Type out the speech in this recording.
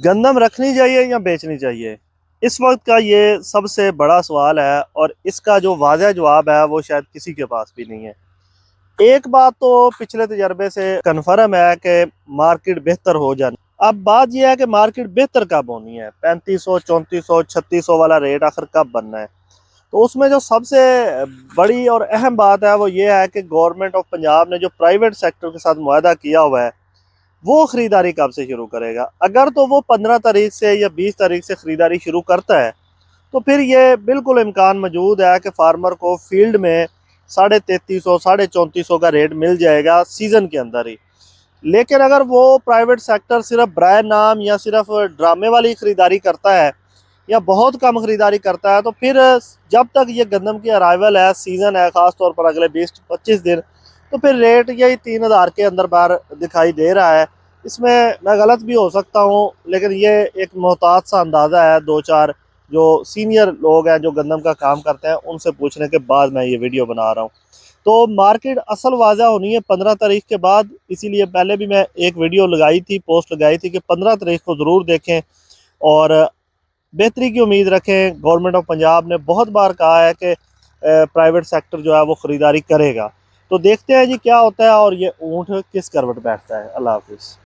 गंदम रखनी चाहिए या बेचनी चाहिए? इस वक्त का ये सबसे बड़ा सवाल है और इसका जो वाज़ह जवाब है वो शायद किसी के पास भी नहीं है। एक बात तो पिछले तजर्बे से कन्फर्म है कि मार्केट बेहतर हो जानी। अब बात यह है कि मार्केट बेहतर कब होनी है, 3500 3400 3600 वाला रेट आखिर कब बनना है। तो उसमें जो सबसे बड़ी और अहम बात है वो ये है कि गवर्नमेंट ऑफ पंजाब ने जो प्राइवेट सेक्टर के साथ मुआहदा किया हुआ है वो ख़रीदारी कब से शुरू करेगा। अगर तो वो 15 तारीख से या 20 तारीख से ख़रीदारी शुरू करता है तो फिर ये बिल्कुल इम्कान मौजूद है कि फार्मर को फील्ड में 3350 3400 का रेट मिल जाएगा सीज़न के अंदर ही। लेकिन अगर वो प्राइवेट सेक्टर सिर्फ ब्राय नाम या सिर्फ ड्रामे वाली ख़रीदारी करता है या बहुत कम ख़रीदारी करता है तो फिर जब तक ये गंदम की अराइवल है, सीज़न है, ख़ास तौर पर अगले 20-25 दिन, तो फिर रेट यही 3000 के अंदर बाहर दिखाई दे रहा है। इसमें मैं गलत भी हो सकता हूँ, लेकिन ये एक मोहतात सा अंदाज़ा है। दो चार जो सीनियर लोग हैं जो गंदम का काम करते हैं उनसे पूछने के बाद मैं ये वीडियो बना रहा हूँ। तो मार्केट असल वाज़ा होनी है 15 तारीख के बाद, इसीलिए पहले भी मैं एक वीडियो लगाई थी, पोस्ट लगाई थी कि 15 तारीख को ज़रूर देखें और बेहतरी की उम्मीद रखें। गवर्नमेंट ऑफ पंजाब ने बहुत बार कहा है कि प्राइवेट सेक्टर जो है वो ख़रीदारी करेगा। तो देखते हैं जी क्या होता है और ये ऊँट किस करवट बैठता है। अल्लाह हाफिज़।